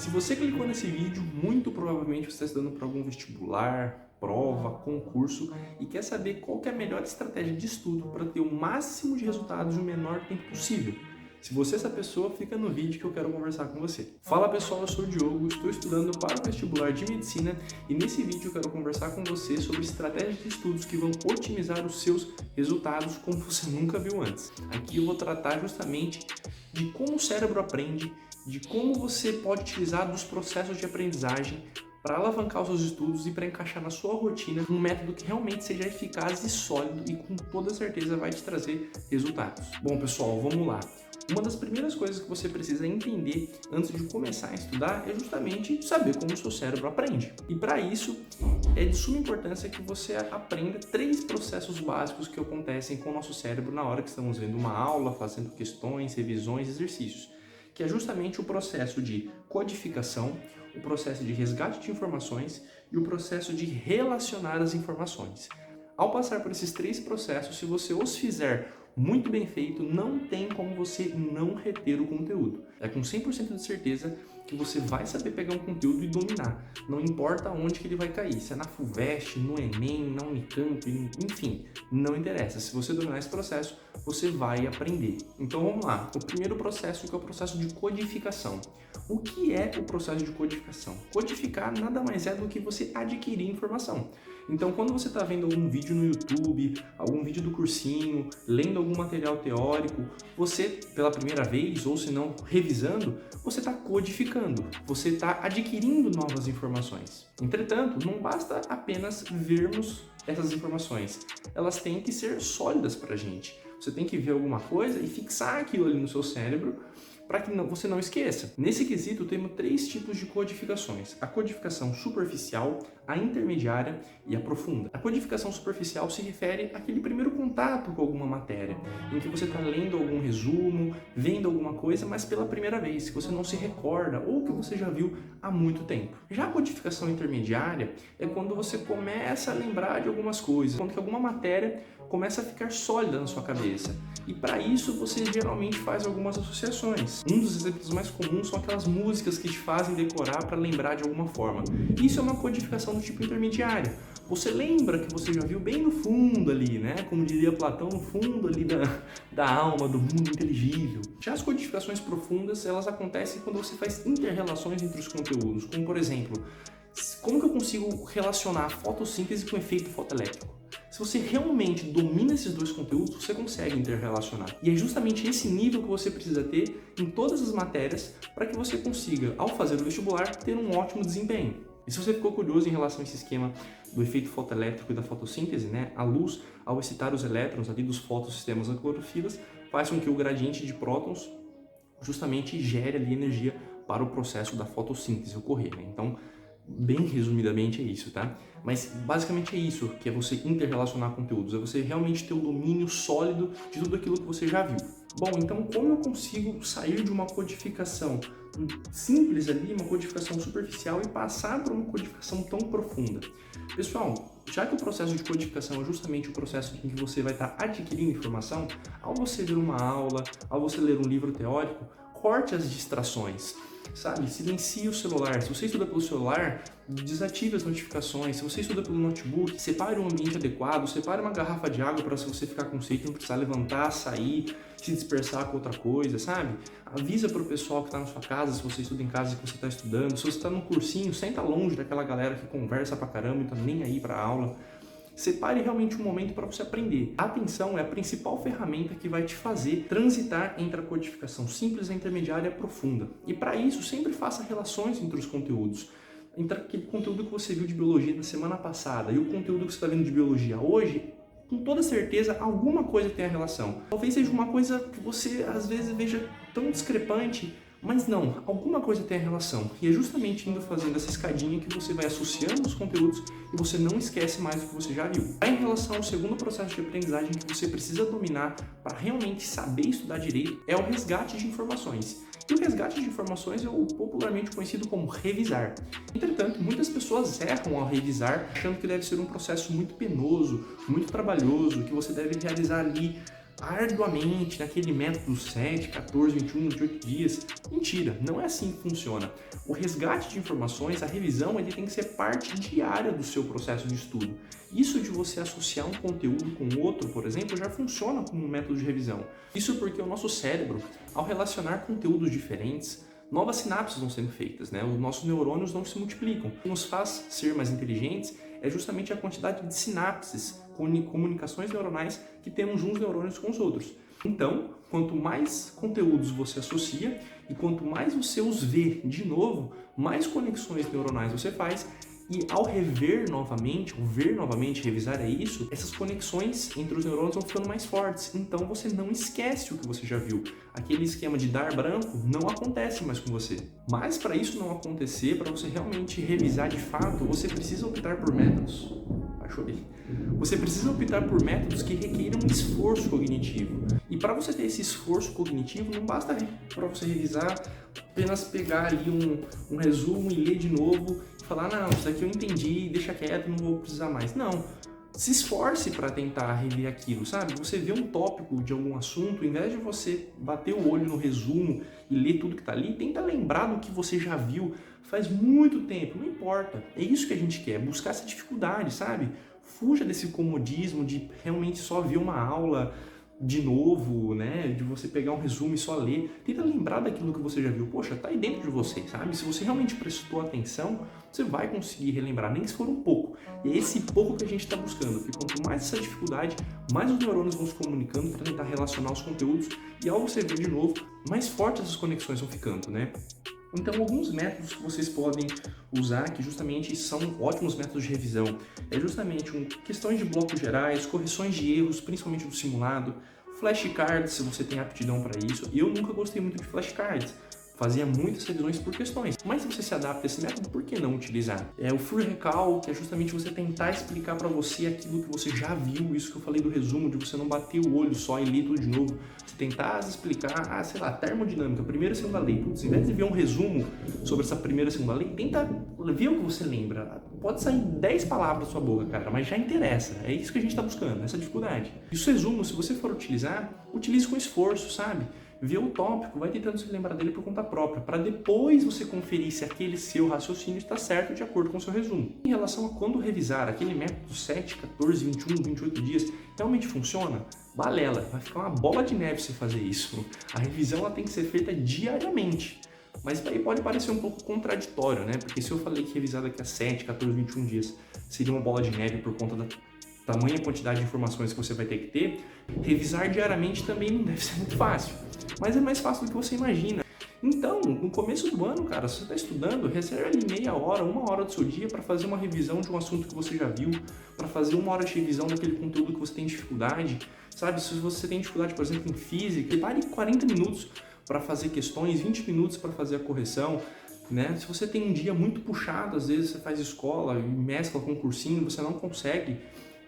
Se você clicou nesse vídeo, muito provavelmente você está estudando para algum vestibular, prova, concurso e quer saber qual que é a melhor estratégia de estudo para ter o máximo de resultados no menor tempo possível. Se você é essa pessoa, fica no vídeo que eu quero conversar com você. Fala pessoal, eu sou o Diogo, estou estudando para o vestibular de medicina e nesse vídeo eu quero conversar com você sobre estratégias de estudos que vão otimizar os seus resultados como você nunca viu antes. Aqui eu vou tratar justamente de como o cérebro aprende, de como você pode utilizar dos processos de aprendizagem para alavancar os seus estudos e para encaixar na sua rotina um método que realmente seja eficaz e sólido e com toda certeza vai te trazer resultados. Bom pessoal, vamos lá. Uma das primeiras coisas que você precisa entender antes de começar a estudar é justamente saber como o seu cérebro aprende. E para isso é de suma importância que você aprenda 3 processos básicos que acontecem com o nosso cérebro na hora que estamos vendo uma aula, fazendo questões, revisões, exercícios, que é justamente o processo de codificação, o processo de resgate de informações e o processo de relacionar as informações. Ao passar por esses 3 processos, se você os fizer muito bem feito, não tem como você não reter o conteúdo. É com 100% de certeza que você vai saber pegar um conteúdo e dominar. Não importa onde que ele vai cair, se é na FUVEST, no Enem, na Unicamp, enfim, não interessa. Se você dominar esse processo, você vai aprender. Então vamos lá. O primeiro processo que é o processo de codificação. O que é o processo de codificação? Codificar nada mais é do que você adquirir informação. Então, quando você está vendo algum vídeo no YouTube, algum vídeo do cursinho, lendo algum material teórico, você, pela primeira vez, ou se não, revisando, você está codificando, você está adquirindo novas informações. Entretanto, não basta apenas vermos essas informações, elas têm que ser sólidas para a gente. Você tem que ver alguma coisa e fixar aquilo ali no seu cérebro para que você não esqueça. Nesse quesito, temos 3 tipos de codificações. A codificação superficial, a intermediária e a profunda. A codificação superficial se refere àquele primeiro contato com alguma matéria, em que você está lendo algum resumo, vendo alguma coisa, mas pela primeira vez, que você não se recorda ou que você já viu há muito tempo. Já a codificação intermediária é quando você começa a lembrar de algumas coisas, quando que alguma matéria começa a ficar sólida na sua cabeça. E para isso você geralmente faz algumas associações. Um dos exemplos mais comuns são aquelas músicas que te fazem decorar para lembrar de alguma forma. Isso é uma codificação do tipo intermediário. Você lembra que você já viu bem no fundo ali, né? Como diria Platão, no fundo ali da alma, do mundo inteligível. Já as codificações profundas, elas acontecem quando você faz inter-relações entre os conteúdos. Como, por exemplo, como que eu consigo relacionar a fotossíntese com o efeito fotoelétrico? Se você realmente domina esses 2 conteúdos, você consegue interrelacionar. E é justamente esse nível que você precisa ter em todas as matérias para que você consiga, ao fazer o vestibular, ter um ótimo desempenho. E se você ficou curioso em relação a esse esquema do efeito fotoelétrico e da fotossíntese, né, a luz, ao excitar os elétrons ali dos fotossistemas da clorofila, faz com que o gradiente de prótons justamente gere ali energia para o processo da fotossíntese ocorrer, né? Então, bem resumidamente é isso, tá? Mas basicamente é isso, que é você interrelacionar conteúdos, é você realmente ter o domínio sólido de tudo aquilo que você já viu. Bom, então como eu consigo sair de uma codificação simples ali, uma codificação superficial e passar para uma codificação tão profunda? Pessoal, já que o processo de codificação é justamente o processo em que você vai estar adquirindo informação, ao você ver uma aula, ao você ler um livro teórico, corte as distrações. Sabe, silencie o celular. Se você estuda pelo celular, desative as notificações. Se você estuda pelo notebook, separe um ambiente adequado, separe uma garrafa de água para se você ficar com sede, não precisar levantar, sair, se dispersar com outra coisa, sabe? Avisa para o pessoal que está na sua casa, se você estuda em casa, que você está estudando. Se você está num cursinho, senta longe daquela galera que conversa pra caramba e tá nem aí para a aula. Separe realmente um momento para você aprender. A atenção é a principal ferramenta que vai te fazer transitar entre a codificação simples, a intermediária e a profunda. E para isso, sempre faça relações entre os conteúdos. Entre aquele conteúdo que você viu de biologia na semana passada e o conteúdo que você está vendo de biologia hoje, com toda certeza, alguma coisa tem a relação. Talvez seja uma coisa que você, às vezes, veja tão discrepante, mas não, alguma coisa tem a relação. E é justamente indo fazendo essa escadinha que você vai associando os conteúdos e você não esquece mais do que você já viu. Em relação ao segundo processo de aprendizagem que você precisa dominar para realmente saber estudar direito, é o resgate de informações. E o resgate de informações é o popularmente conhecido como revisar. Entretanto, muitas pessoas erram ao revisar, achando que deve ser um processo muito penoso, muito trabalhoso, que você deve realizar ali arduamente naquele método 7, 14, 21, 28 dias. Mentira, não é assim que funciona. O resgate de informações, a revisão, ele tem que ser parte diária do seu processo de estudo. Isso de você associar um conteúdo com outro, por exemplo, já funciona como um método de revisão. Isso porque o nosso cérebro, ao relacionar conteúdos diferentes, novas sinapses vão sendo feitas, né? Os nossos neurônios não se multiplicam. O que nos faz ser mais inteligentes é justamente a quantidade de sinapses, comunicações neuronais que temos uns neurônios com os outros. Então, quanto mais conteúdos você associa e quanto mais você os vê de novo, mais conexões neuronais você faz. E ao rever novamente, ou ver novamente, revisar é isso, essas conexões entre os neurônios vão ficando mais fortes. Então você não esquece o que você já viu. Aquele esquema de dar branco não acontece mais com você. Mas para isso não acontecer, para você realmente revisar de fato, você precisa optar por métodos. Você precisa optar por métodos que requeiram um esforço cognitivo. E para você ter esse esforço cognitivo, não basta para você revisar, apenas pegar ali um resumo e ler de novo e falar, não, isso daqui eu entendi, deixa quieto, não vou precisar mais. Não. Se esforce para tentar rever aquilo, sabe? Você vê um tópico de algum assunto, ao invés de você bater o olho no resumo e ler tudo que está ali, tenta lembrar do que você já viu faz muito tempo, não importa. É isso que a gente quer, buscar essa dificuldade, sabe? Fuja desse comodismo de realmente só ver uma aula de novo, né? De você pegar um resumo e só ler. Tenta lembrar daquilo que você já viu. Poxa, tá aí dentro de você, sabe? Se você realmente prestou atenção, você vai conseguir relembrar, nem que se for um pouco. E é esse pouco que a gente está buscando, porque quanto mais essa dificuldade, mais os neurônios vão se comunicando para tentar relacionar os conteúdos e ao você ver de novo, mais fortes essas conexões vão ficando, né? Então, alguns métodos que vocês podem usar, que justamente são ótimos métodos de revisão, é justamente questões de blocos gerais, correções de erros, principalmente do simulado, flashcards, se você tem aptidão para isso. Eu nunca gostei muito de flashcards, fazia muitas revisões por questões. Mas se você se adapta a esse método, por que não utilizar? O full recall, que é justamente você tentar explicar para você aquilo que você já viu, isso que eu falei do resumo, de você não bater o olho só e ler tudo de novo. Você tentar explicar, sei lá, termodinâmica, primeira e segunda lei. Putz, em vez de ver um resumo sobre essa primeira e segunda lei, tenta ver o que você lembra. Pode sair 10 palavras da sua boca, cara, mas já interessa. É isso que a gente está buscando, essa dificuldade. E os resumos, se você for utilizar, utilize com esforço, sabe? Vê o tópico, vai tentando se lembrar dele por conta própria, para depois você conferir se aquele seu raciocínio está certo de acordo com o seu resumo. Em relação a quando revisar, aquele método 7, 14, 21, 28 dias realmente funciona? Balela, vai ficar uma bola de neve se fazer isso. A revisão ela tem que ser feita diariamente. Mas aí pode parecer um pouco contraditório, né? Porque se eu falei que revisar daqui a 7, 14, 21 dias seria uma bola de neve por conta da tamanha quantidade de informações que você vai ter que ter, revisar diariamente também não deve ser muito fácil. Mas é mais fácil do que você imagina. Então, no começo do ano, cara, se você está estudando, reserve ali meia hora, 1 hora do seu dia para fazer uma revisão de um assunto que você já viu, para fazer 1 hora de revisão daquele conteúdo que você tem dificuldade, sabe? Se você tem dificuldade, por exemplo, em física, pare 40 minutos para fazer questões, 20 minutos para fazer a correção, né? Se você tem um dia muito puxado, às vezes você faz escola e mescla com um cursinho, você não consegue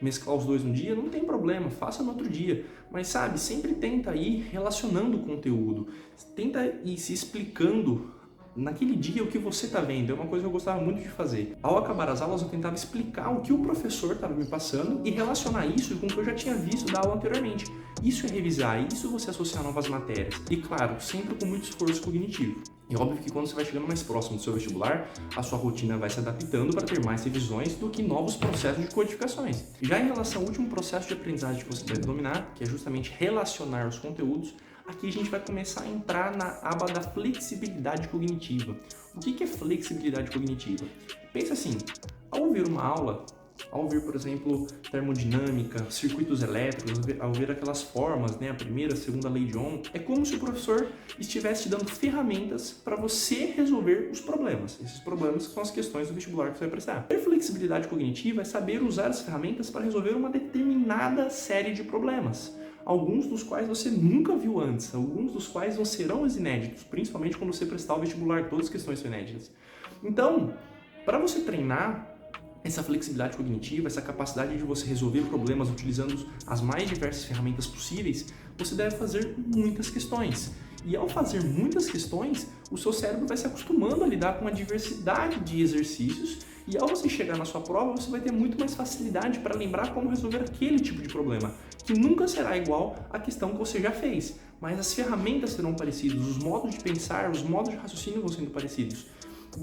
mesclar os dois no dia, não tem problema, faça no outro dia. Mas sabe, sempre tenta ir relacionando o conteúdo, tenta ir se explicando naquele dia o que você está vendo. É uma coisa que eu gostava muito de fazer. Ao acabar as aulas, eu tentava explicar o que o professor estava me passando e relacionar isso com o que eu já tinha visto da aula anteriormente. Isso é revisar, isso é você associar novas matérias. E claro, sempre com muito esforço cognitivo. E óbvio que quando você vai chegando mais próximo do seu vestibular, a sua rotina vai se adaptando para ter mais revisões do que novos processos de codificações. Já em relação ao último processo de aprendizagem que você deve dominar, que é justamente relacionar os conteúdos, aqui a gente vai começar a entrar na aba da flexibilidade cognitiva. O que é flexibilidade cognitiva? Pensa assim, ao ouvir uma aula, ao ver, por exemplo, termodinâmica, circuitos elétricos, ao ver aquelas formas, né, a primeira, a segunda lei de Ohm, é como se o professor estivesse te dando ferramentas para você resolver os problemas. Esses problemas são as questões do vestibular que você vai prestar. Ter flexibilidade cognitiva é saber usar as ferramentas para resolver uma determinada série de problemas. Alguns dos quais você nunca viu antes, alguns dos quais não serão inéditos, principalmente quando você prestar o vestibular, todas as questões são inéditas. Então, para você treinar essa flexibilidade cognitiva, essa capacidade de você resolver problemas utilizando as mais diversas ferramentas possíveis, você deve fazer muitas questões. E ao fazer muitas questões, o seu cérebro vai se acostumando a lidar com uma diversidade de exercícios E ao você chegar na sua prova, você vai ter muito mais facilidade para lembrar como resolver aquele tipo de problema, que nunca será igual à questão que você já fez, mas as ferramentas serão parecidas, os modos de pensar, os modos de raciocínio vão sendo parecidos.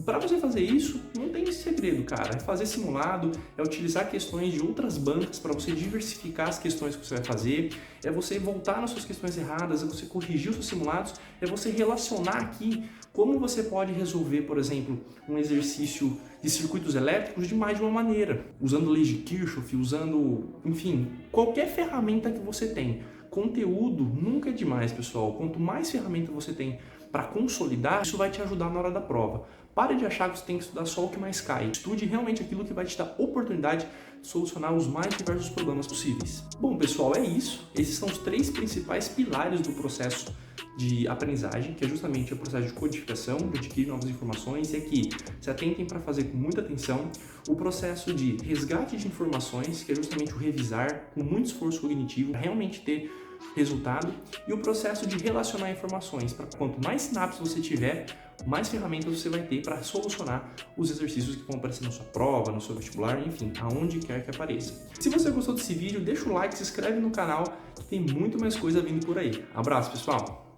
Para você fazer isso, não tem segredo, cara. É fazer simulado, é utilizar questões de outras bancas para você diversificar as questões que você vai fazer, é você voltar nas suas questões erradas, é você corrigir os seus simulados, é você relacionar aqui como você pode resolver, por exemplo, um exercício de circuitos elétricos de mais de uma maneira, usando leis de Kirchhoff, usando, enfim, qualquer ferramenta que você tem. Conteúdo nunca é demais, pessoal. Quanto mais ferramenta você tem para consolidar, isso vai te ajudar na hora da prova. Pare de achar que você tem que estudar só o que mais cai. Estude realmente aquilo que vai te dar oportunidade de solucionar os mais diversos problemas possíveis. Bom, pessoal, é isso. Esses são os 3 principais pilares do processo de aprendizagem, que é justamente o processo de codificação, de adquirir novas informações, e aqui se atentem para fazer com muita atenção o processo de resgate de informações, que é justamente o revisar com muito esforço cognitivo, para realmente ter resultado, e o processo de relacionar informações, para quanto mais sinapses você tiver, mais ferramentas você vai ter para solucionar os exercícios que vão aparecer na sua prova, no seu vestibular, enfim, aonde quer que apareça. Se você gostou desse vídeo, deixa o like, se inscreve no canal, que tem muito mais coisa vindo por aí. Abraço, pessoal!